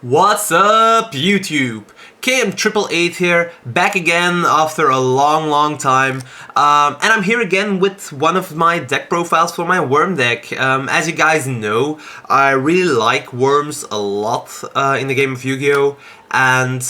What's up, YouTube? KM888 here, back again after a long time, and I'm here again with one of my deck profiles for my worm deck. As you guys know, I really like worms a lot in the game of Yu-Gi-Oh! And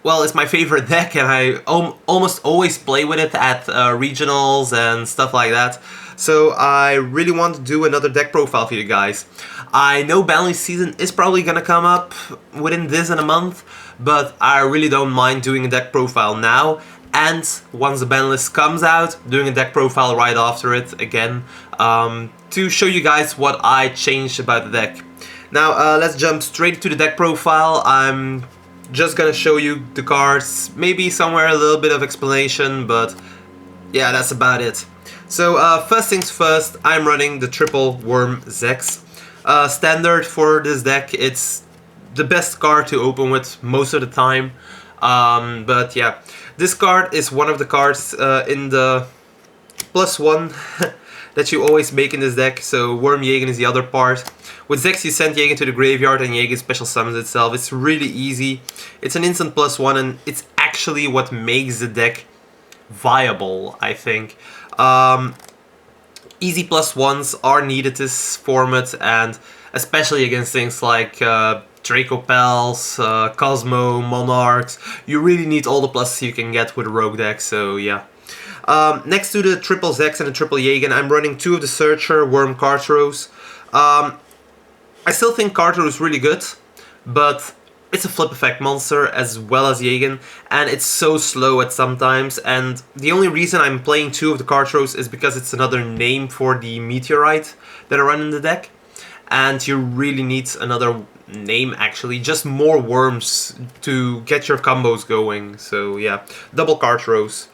well, it's my favorite deck, and I almost always play with it at regionals and stuff like that. So I really want to do another deck profile for you guys. I know banlist season is probably gonna come up within this and a month, but I really don't mind doing a deck profile now. And once the banlist comes out, doing a deck profile right after it again, to show you guys what I changed about the deck. Now let's jump straight to the deck profile. I'm just gonna show you the cards, maybe somewhere a little bit of explanation, but yeah, that's about it. So first things first, I'm running the triple worm Zex. Standard for this deck, it's the best card to open with most of the time. But yeah, this card is one of the cards in the +1 that you always make in this deck. So Worm Jagen is the other part. With Zex you send Jagen to the graveyard and Jagen special summons itself. It's really easy. It's an instant +1 and it's actually what makes the deck viable, I think. Easy +1s are needed this format, and especially against things like DracoPals, Kozmo, Monarchs. You really need all the pluses you can get with a rogue deck, so yeah. Next to the triple Zex and the triple Jagen, I'm running two of the Searcher Worm Cartros. I still think Cartro is really good, but it's a flip effect monster as well as Jagen, and it's so slow at sometimes, and the only reason I'm playing two of the Cartros is because it's another name for the Meteorite that I run in the deck, and you really need another name actually, just more worms to get your combos going, so yeah, double Cartros.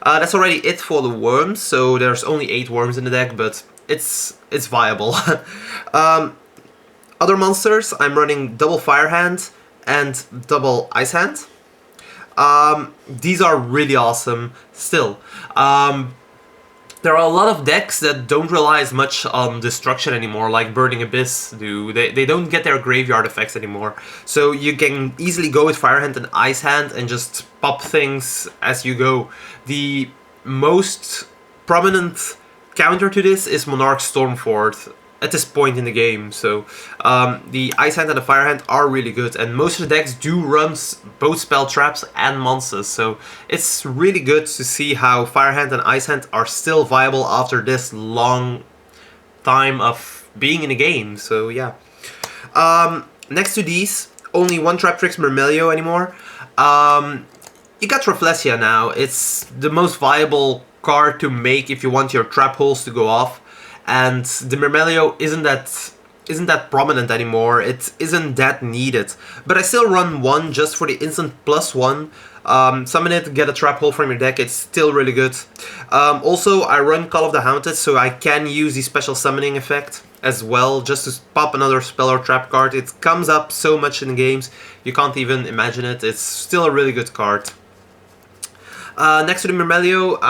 That's already it for the worms, so there's only 8 worms in the deck, but it's viable. Other monsters, I'm running double Fire Hand and double Ice Hand. These are really awesome still. There are a lot of decks that don't rely as much on destruction anymore, like Burning Abyss do. They don't get their graveyard effects anymore. So you can easily go with Fire Hand and Ice Hand and just pop things as you go. The most prominent counter to this is Monarchs Stormfort at this point in the game, so the Ice Hand and the Fire Hand are really good, and most of the decks do run both spell traps and monsters, so it's really good to see how Fire Hand and Ice Hand are still viable after this long time of being in the game, so yeah. Next to these, only one Traptrix Mermail anymore. You got Rafflesia now. It's the most viable card to make if you want your trap holes to go off. And the Mermail isn't that prominent anymore. It isn't that needed. But I still run one just for the instant +1. Summon it, get a trap hole from your deck. It's still really good. Also, I run Call of the Haunted, so I can use the special summoning effect as well, just to pop another spell or trap card. It comes up so much in the games, you can't even imagine it. It's still a really good card. Next to the Mermail,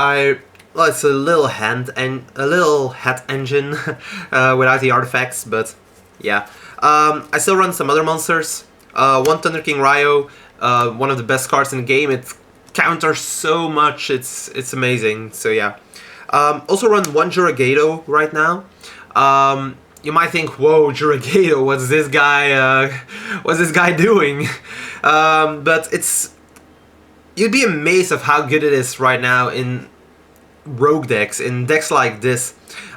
well, it's a little hat engine without the artifacts, but yeah. I still run some other monsters. One Thunder King Ryo, one of the best cards in the game. It counters so much, it's amazing. So yeah. Also run one Juragato right now. You might think, whoa, Juragato, what's this guy doing? But you'd be amazed of how good it is right now in rogue decks, in decks like this.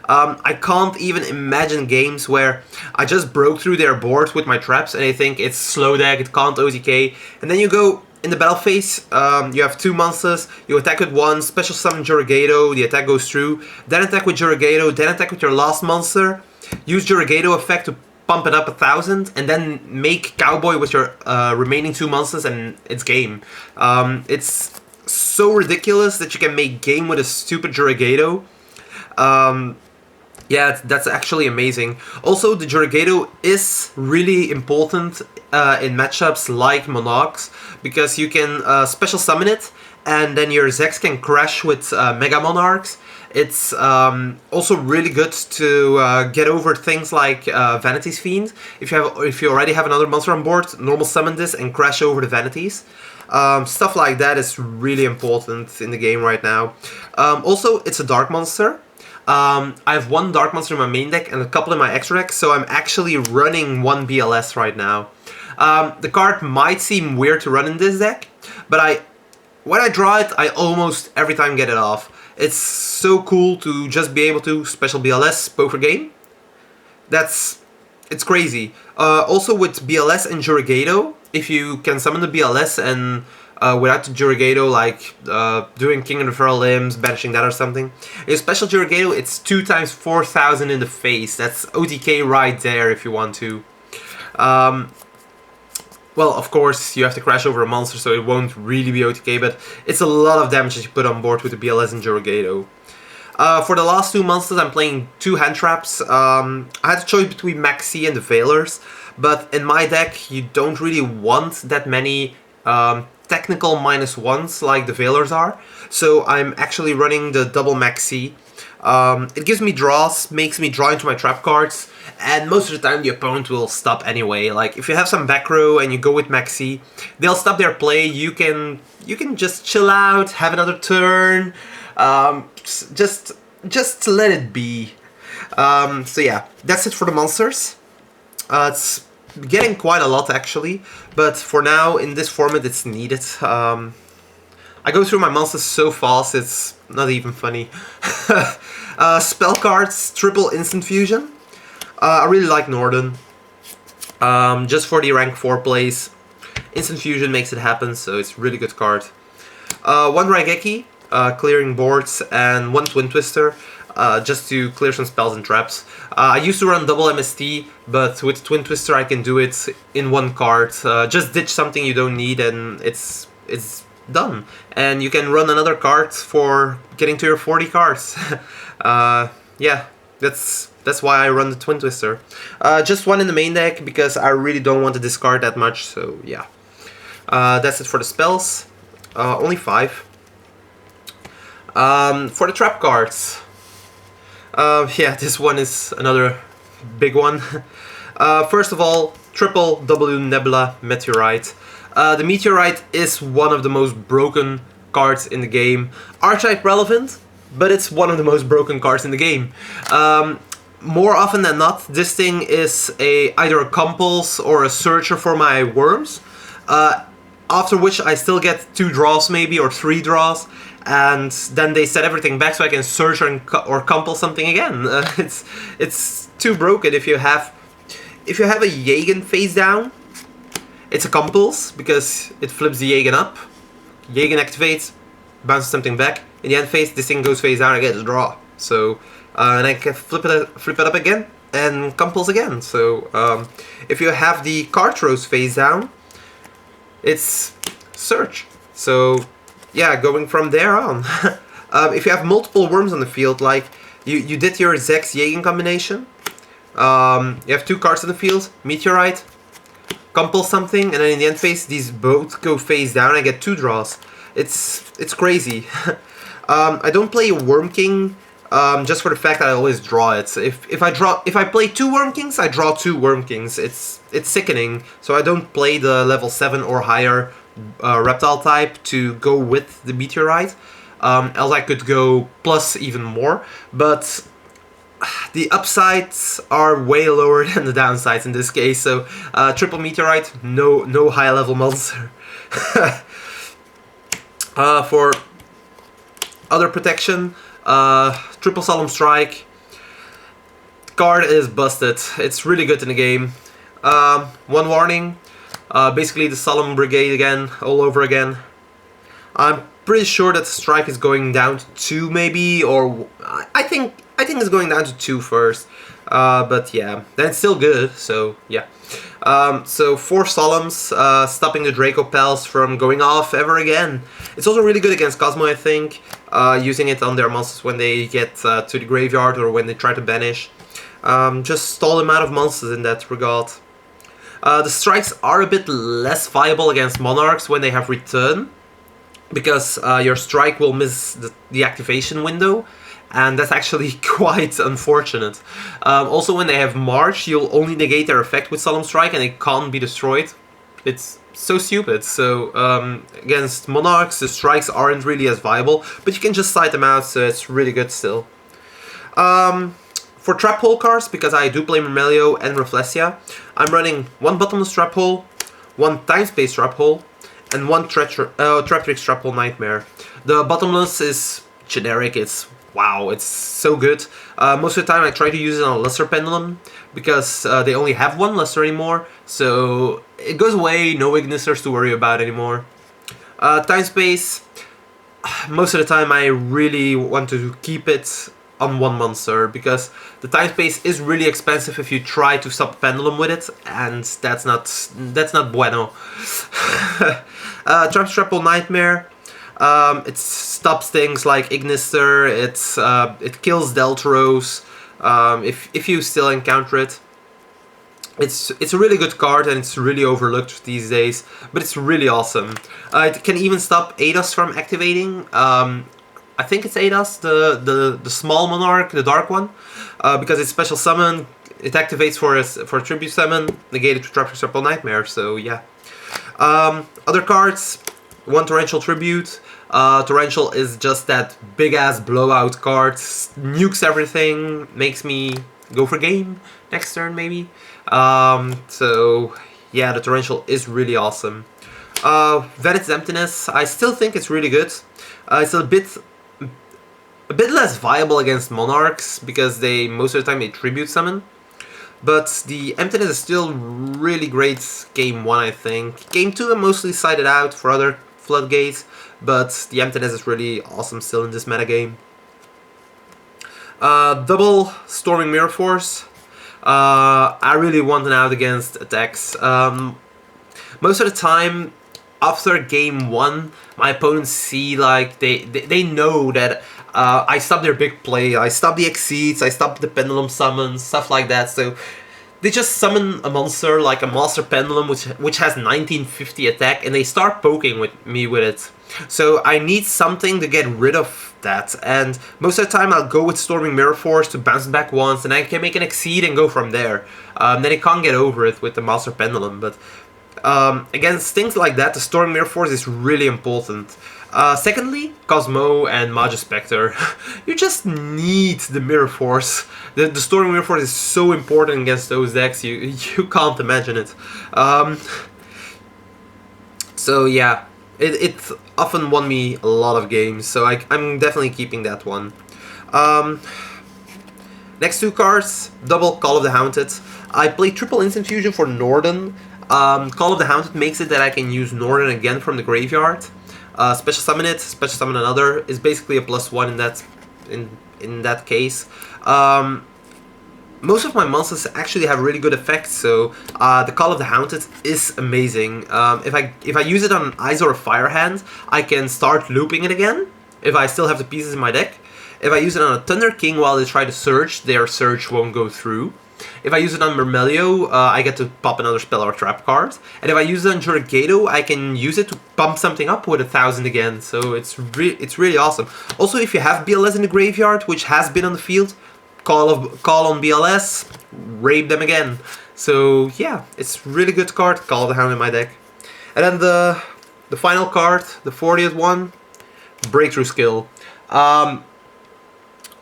I can't even imagine games where I just broke through their board with my traps and I think it's slow deck, it can't OTK, and then you go in the battle phase, you have 2 monsters, you attack with one, special summon Juragato, the attack goes through, then attack with Juragato, then attack with your last monster, use Juragato effect to pump it up 1000, and then make Cowboy with your remaining 2 monsters and it's game. It's so ridiculous that you can make game with a stupid Juragato. Yeah, that's actually amazing. Also, the Juragato is really important in matchups like Monarchs, because you can special summon it, and then your Zex can crash with Mega Monarchs. It's also really good to get over things like Vanity's Fiend. If you already have another monster on board, normal summon this and crash over the Vanities. Stuff like that is really important in the game right now. Also, it's a dark monster. I have one dark monster in my main deck and a couple in my extra deck, so I'm actually running one BLS right now. The card might seem weird to run in this deck, but when I draw it, I almost every time get it off. It's so cool to just be able to special BLS poker game. It's crazy. Also with BLS and Jurigato, if you can summon the BLS and without the Jurigato, like doing King of the Feral Limbs, banishing that or something, a special Jurigato, it's 2 times 4,000 in the face. That's OTK right there if you want to. Well, of course, you have to crash over a monster, so it won't really be OTK, but it's a lot of damage that you put on board with the BLS and Jurigato. For the last 2 monsters, I'm playing 2 hand traps. I had a choice between Maxi and the Veilers, but in my deck, you don't really want that many technical -1s like the Veilers are, so I'm actually running the double Maxi. It gives me draws, makes me draw into my trap cards, and most of the time the opponent will stop anyway. Like if you have some back row and you go with Maxi, they'll stop their play. You can just chill out, have another turn, just let it be. So yeah, that's it for the monsters. It's getting quite a lot actually, but for now in this format it's needed. I go through my monsters so fast, it's not even funny. Spell cards, triple instant fusion. I really like Norden. Just for the rank 4 plays. Instant fusion makes it happen, so it's a really good card. 1 Raigeki, clearing boards, and 1 Twin Twister, just to clear some spells and traps. I used to run double MST, but with Twin Twister I can do it in 1 card. Just ditch something you don't need and it's done. And you can run another card for getting to your 40 cards. Yeah, that's why I run the Twin Twister. Just 1 in the main deck because I really don't want to discard that much, so yeah. That's it for the spells. Only 5. For the trap cards. Yeah, this one is another big one. First of all, triple W Nebula Meteorite. The Meteorite is one of the most broken cards in the game. Archetype relevant, but it's one of the most broken cards in the game. More often than not, this thing is either a compulse or a searcher for my worms. After which I still get 2 draws maybe, or 3 draws, and then they set everything back so I can search or compulse something again. It's too broken. If you have a Jagen face down, it's a compulse because it flips the Jagen up. Jagen activates, bounces something back. In the end phase, this thing goes face down. I get a draw. So and I can flip it up again and compulse again. So if you have the card throws face down, it's search. So yeah, going from there on. If you have multiple worms on the field, like you did your Zex Jagen combination, you have 2 cards on the field, Meteorite, compulse something, and then in the end phase these both go face down. I get 2 draws. It's crazy. I don't play Worm King just for the fact that I always draw it. If I play 2 Worm Kings, I draw 2 Worm Kings. It's sickening. So I don't play the level 7 or higher reptile type to go with the Meteorite. Else I could go plus even more, but the upsides are way lower than the downsides in this case. So triple Meteorite, no high level monster. For other protection, triple Solemn Strike. Card is busted. It's really good in the game. 1 warning. Basically the Solemn Brigade again, all over again. I'm pretty sure that strike is going down to 2 maybe, or I think it's going down to 2 first. But yeah, then it's still good, so yeah. So 4 Solemns, stopping the DracoPals from going off ever again. It's also really good against Kozmo, I think, using it on their monsters when they get to the graveyard or when they try to banish. Just stall them out of monsters in that regard. The strikes are a bit less viable against Monarchs when they have return, because your strike will miss the activation window, and that's actually quite unfortunate. Also, when they have March, you'll only negate their effect with Solemn Strike, and they can't be destroyed. It's so stupid. So against Monarchs, the strikes aren't really as viable, but you can just side them out, so it's really good still. For trap hole cards, because I do play Mermail and Rafflesia, I'm running one bottomless trap hole, one time space trap hole, and one Traptrix trap hole nightmare. The bottomless is generic. It's wow, it's so good. Most of the time I try to use it on a lesser pendulum because they only have one lesser anymore, so it goes away. No Ignisters to worry about anymore. Time space. Most of the time I really want to keep it on one monster because the time space is really expensive if you try to stop pendulum with it, and that's not bueno. Trap hole nightmare. It stops things like Ignister. It kills Deltaros if you still encounter it. It's a really good card, and it's really overlooked these days, but it's really awesome. It can even stop Ados from activating. I think it's Ados, the small monarch, the dark one, because it's special summon. It activates for a tribute summon, negated to Traptrix Trap hole nightmare. So yeah. Other cards. One Torrential Tribute. Torrential is just that big ass blowout card. Nukes everything. Makes me go for game next turn maybe. So yeah, the Torrential is really awesome. Vanite's Emptiness. I still think it's really good. It's a bit less viable against Monarchs because most of the time they tribute summon. But the Emptiness is still really great game 1, I think. Game 2 I'm mostly sided out for other floodgates, but the Emptiness is really awesome still in this metagame. Double Storming Mirror Force. I really want an out against attacks. Most of the time, after game 1, my opponents see, like, they know that I stop their big play, I stop the Exceeds, I stop the Pendulum summons, stuff like that, so they just summon a monster like a Master Pendulum which has 1950 attack, and they start poking me with it. So I need something to get rid of that, and most of the time I'll go with Storming Mirror Force to bounce back once, and I can make an Exceed and go from there. Then I can't get over it with the Master Pendulum, but against things like that, the Storming Mirror Force is really important. Secondly, Kozmo and Magispector. You just need the Mirror Force. The Storming Mirror Force is so important against those decks, you can't imagine it. So yeah, it often won me a lot of games, so I'm definitely keeping that one. Next two cards, double Call of the Haunted. I play triple Instant Fusion for Norden. Call of the Haunted makes it that I can use Norden again from the graveyard. Special summon it, special summon another is basically a +1 in that case. Most of my monsters actually have really good effects, so the Call of the Haunted is amazing. If I use it on an Ice or a Fire hand, I can start looping it again if I still have the pieces in my deck. If I use it on a Thunder King while they try to search, their search won't go through. If I use it on Mermail, I get to pop another spell or trap card. And if I use it on Jurigato, I can use it to pump something up with 1000 again. So it's really awesome. Also, if you have BLS in the graveyard, which has been on the field, call on BLS, rape them again. So yeah, it's really good card. Call of the Hound in my deck. And then the final card, the 40th one, Breakthrough Skill.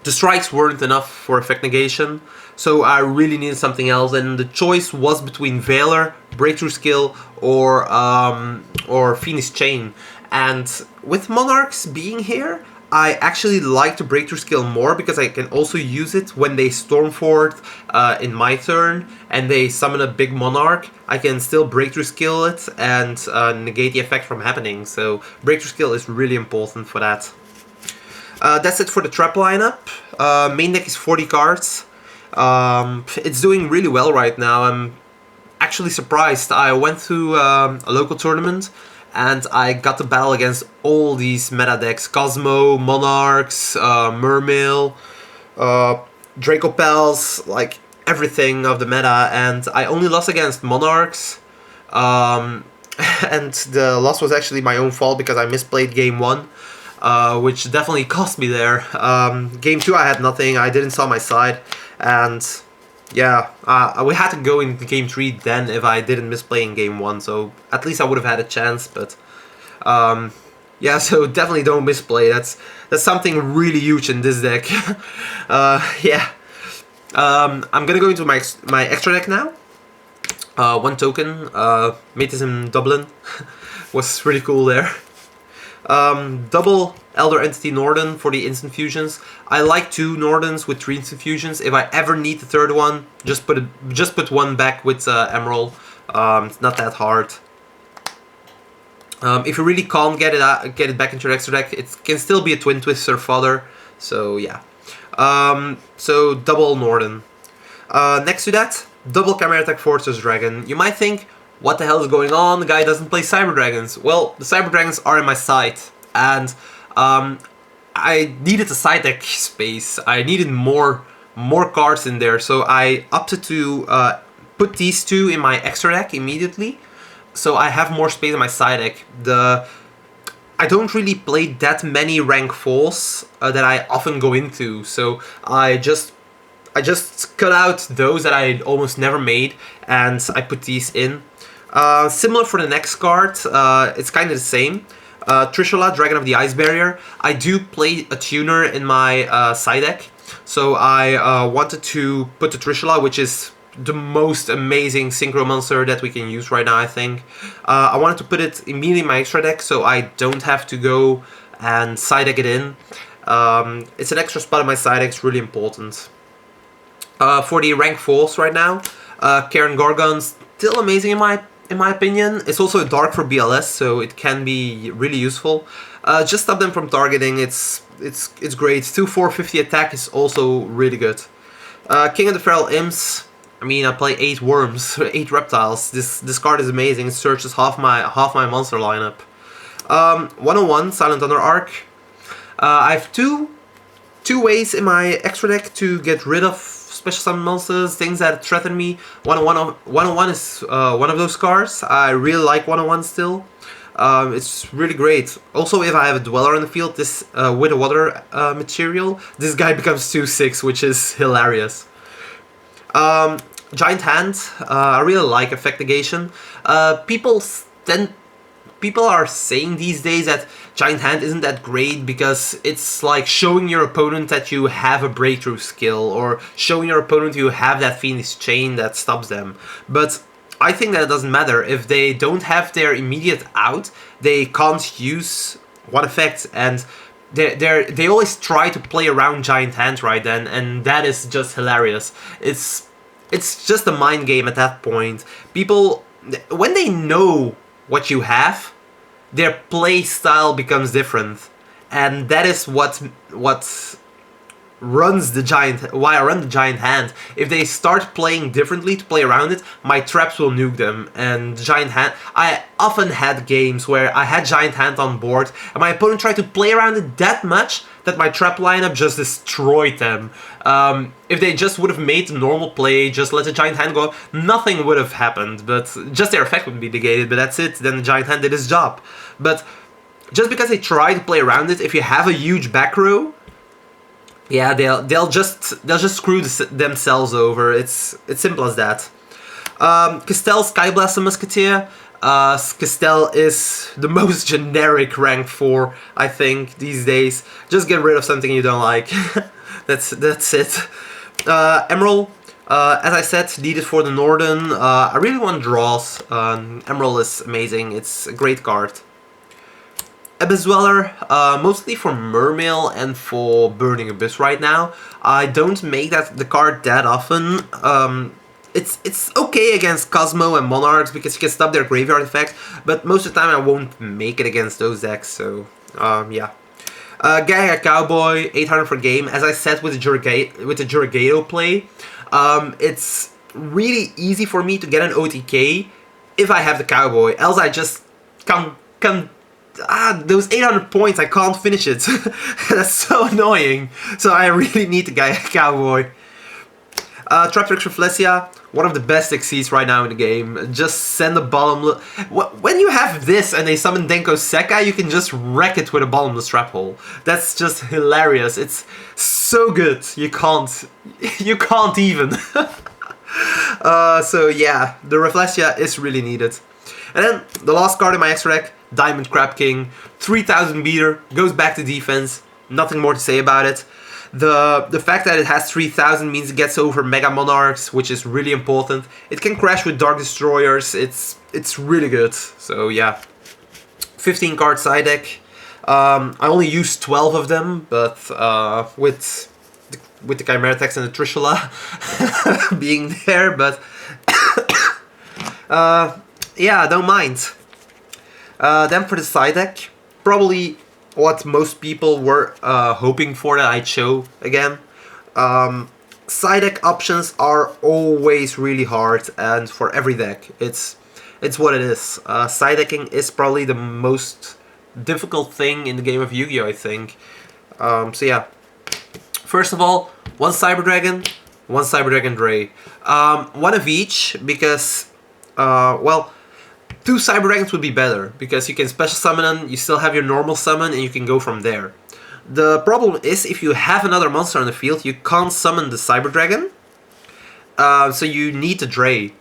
The strikes weren't enough for effect negation, so I really needed something else, and the choice was between Veiler, Breakthrough Skill, or Phoenix Chain. And with Monarchs being here, I actually like the Breakthrough Skill more because I can also use it when they storm forth in my turn and they summon a big Monarch. I can still Breakthrough Skill it and negate the effect from happening, so Breakthrough Skill is really important for that. That's it for the trap lineup. Main deck is 40 cards. It's doing really well right now. I'm actually surprised. I went to a local tournament and I got to battle against all these meta decks. Kozmo, Monarchs, Mermail, DracoPals, like everything of the meta, and I only lost against Monarchs. And the loss was actually my own fault because I misplayed game 1. which definitely cost me there. Game 2 I had nothing, I didn't saw my side, and yeah, we had to go into Game 3 then if I didn't misplay in Game 1, so at least I would have had a chance, but yeah, so definitely don't misplay, that's something really huge in this deck. Yeah. I'm gonna go into my extra deck now. One token, made this in Dublin, was really cool there. Double Elder Entity Norden for the instant fusions. I like 2 Nordens with 3 instant fusions. If I ever need the third one, just put one back with Emerald. It's not that hard. If you really can't get it back into your extra deck, it can still be a Twin Twister fodder. So yeah. So double Norden. Next to that, double Chimera Tech Fortress Dragon. You might think, what the hell is going on? The guy doesn't play Cyber Dragons. Well, the Cyber Dragons are in my side, and I needed a side deck space. I needed more cards in there, so I opted to put these 2 in my extra deck immediately, so I have more space in my side deck. I don't really play that many rank 4s that I often go into, so I just cut out those that I almost never made, and I put these in. Similar for the next card, it's kind of the same. Trishula, Dragon of the Ice Barrier. I do play a tuner in my side deck, so I wanted to put the Trishula, which is the most amazing synchro monster that we can use right now, I think. I wanted to put it immediately in my extra deck, so I don't have to go and side deck it in. It's an extra spot in my side deck, it's really important. For the rank 4s right now, Karen Gorgon's still amazing in my opinion. It's also dark for BLS, so it can be really useful. Just stop them from targeting. It's great. 2/450 attack is also really good. King of the Feral Imps. I mean, I play 8 worms, 8 reptiles. This card is amazing. It searches half my monster lineup. 101 Silent Thunder Arc. I have two ways in my extra deck to get rid of special summon monsters, things that threaten me. 101 is one of those cards. I really like 101 still. It's really great. Also, if I have a Dweller in the field, this with a water material, this guy becomes 2/6, which is hilarious. Giant Hand, I really like Effect Negation. People are saying these days that Giant Hand isn't that great because it's like showing your opponent that you have a breakthrough skill, or showing your opponent you have that Phoenix Chain that stops them. But I think that it doesn't matter. If they don't have their immediate out, they can't use one effect, and they always try to play around Giant Hand right then, and that is just hilarious. It's just a mind game at that point. People, when they know what you have, their play style becomes different, and that is what runs the why I run the Giant Hand. If they start playing differently to play around it, my traps will nuke them. And Giant Hand, I often had games where I had Giant Hand on board and my opponent tried to play around it that much that my trap lineup just destroyed them. If they just would have made the normal play, just let the Giant Hand go, nothing would have happened, but just their effect would be negated, but that's it, then the Giant Hand did his job. But just because they try to play around it, if you have a huge back row, yeah, they'll just screw themselves over. It's simple as that. Castel Skyblast and Musketeer. Castel is the most generic rank 4, I think, these days. Just get rid of something you don't like. that's it. Emerald, as I said, needed for the Norden. I really want draws. Emerald is amazing. It's a great card. Abyss Dweller, mostly for Mermail and for Burning Abyss right now. I don't make the card that often. It's okay against Kozmo and Monarchs because you can stop their graveyard effect, but most of the time I won't make it against those decks, so yeah. Gaga Cowboy, 800 for game. As I said with the Jurigato play, it's really easy for me to get an OTK if I have the Cowboy, else I just can't those 800 points, I can't finish it. That's so annoying. So I really need the Gaia Cowboy. Traptrix Reflexia, one of the best XCs right now in the game. Just send a bottomless... When you have this and they summon Denko Sekka, you can just wreck it with a bottomless trap hole. That's just hilarious. It's so good. You can't even. So yeah, the Reflexia is really needed. And then the last card in my extra deck, Diamond Crab King, 3000 meter, goes back to defense. Nothing more to say about it. The fact that it has 3000 means it gets over Mega Monarchs, which is really important. It can crash with Dark Destroyers. It's really good. So yeah, 15 card side deck. I only used 12 of them, but with the Chimera Text and the Trishula being there, but yeah, don't mind. Then for the side deck, probably what most people were hoping for that I'd show again. Side deck options are always really hard, and for every deck, it's what it is. Side decking is probably the most difficult thing in the game of Yu-Gi-Oh! I think. So yeah. First of all, one Cyber Dragon, one Cyber Dragon Dre. One of each, because, well, 2 Cyber Dragons would be better, because you can special summon them, you still have your normal summon, and you can go from there. The problem is, if you have another monster on the field, you can't summon the Cyber Dragon, so you need the Dre.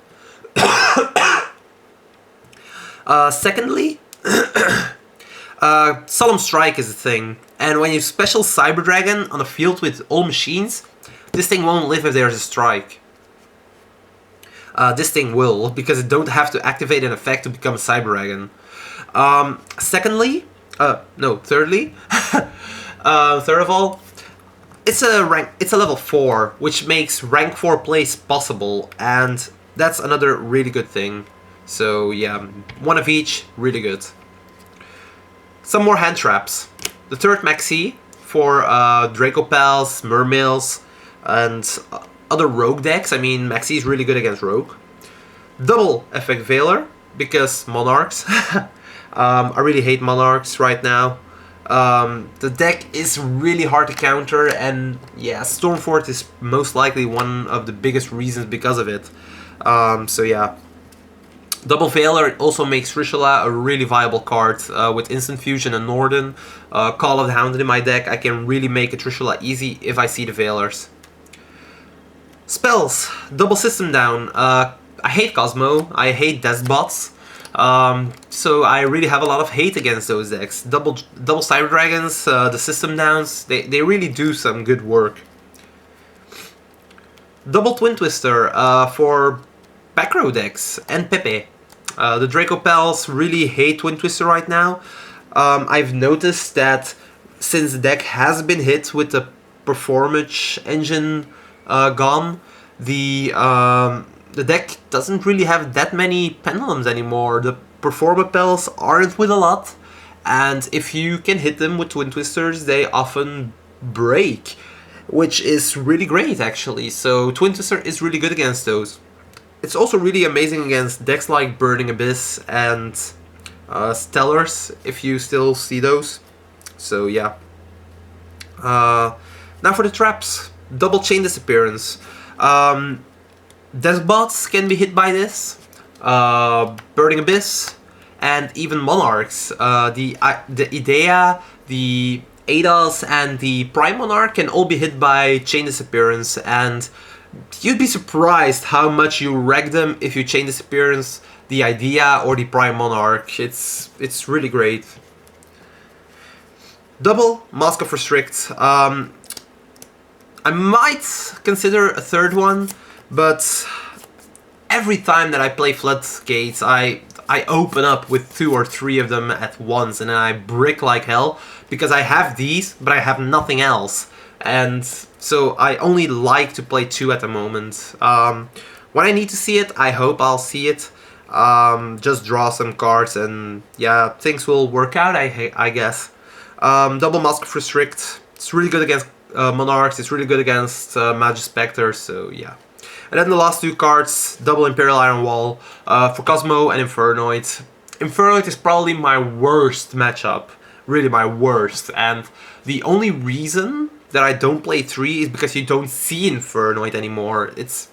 Secondly, Solemn Strike is a thing, and when you special Cyber Dragon on a field with all machines, this thing won't live if there's a strike. This thing will, because it don't have to activate an effect to become a Cyber Dragon. Thirdly, third of all, it's a level 4, which makes rank 4 plays possible, and that's another really good thing. So yeah, one of each, really good. Some more hand traps. The third Maxi for DracoPals, Mermails, and other Rogue decks. I mean, Maxi is really good against Rogue. Double Effect Veiler, because Monarchs. I really hate Monarchs right now. The deck is really hard to counter, and yeah, Stormfort is most likely one of the biggest reasons because of it. So yeah. Double Veiler also makes Trishula a really viable card. With Instant Fusion and Norden, Call of the Hound in my deck, I can really make a Trishula easy if I see the Veilers. Spells. Double System Down. I hate Kozmo, I hate Deathbots, so I really have a lot of hate against those decks. Double Cyber Dragons, the System Downs, they really do some good work. Double Twin Twister for back row decks and Pepe. The DracoPals really hate Twin Twister right now. I've noticed that since the deck has been hit with the Performance engine gone, the deck doesn't really have that many pendulums anymore. The Performapels aren't with a lot, and if you can hit them with Twin Twisters, they often break, which is really great actually. So Twin Twister is really good against those. It's also really amazing against decks like Burning Abyss and Stellars, if you still see those. So yeah. Now for the traps. Double Chain Disappearance. Deathbots can be hit by this. Burning Abyss, and even Monarchs. The Idea, the Adas, and the Prime Monarch can all be hit by Chain Disappearance, and you'd be surprised how much you wreck them if you Chain Disappearance the Idea or the Prime Monarch. It's really great. Double Mask of Restrict. I might consider a third one, but every time that I play Floodgates, I open up with 2 or 3 of them at once, and then I brick like hell, because I have these, but I have nothing else. And so I only like to play 2 at the moment. When I need to see it, I hope I'll see it. Just draw some cards, and yeah, things will work out, I guess. Double Mask of Restrict. It's really good against Monarchs, it's really good against Magic Spectre, so yeah. And then the last 2 cards, double Imperial Iron Wall for Kozmo and Infernoid. Infernoid is probably my worst matchup, really my worst, and the only reason that I don't play 3 is because you don't see Infernoid anymore. It's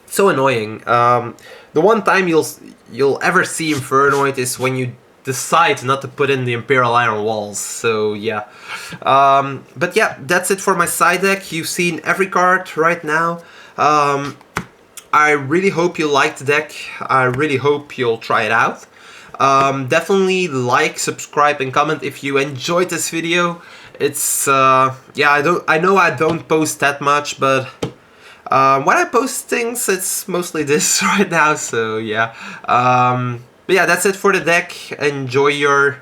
so annoying. The one time you'll ever see Infernoid is when you decide not to put in the Imperial Iron Walls. So yeah. But yeah, that's it for my side deck. You've seen every card right now. I really hope you liked the deck. I really hope you'll try it out. Definitely like, subscribe, and comment if you enjoyed this video. It's yeah, I know I don't post that much, but when I post things, it's mostly this right now. So yeah, but yeah, that's it for the deck. Enjoy your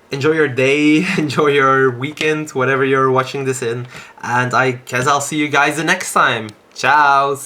day, enjoy your weekend, whatever you're watching this in, and I guess I'll see you guys the next time. Ciao.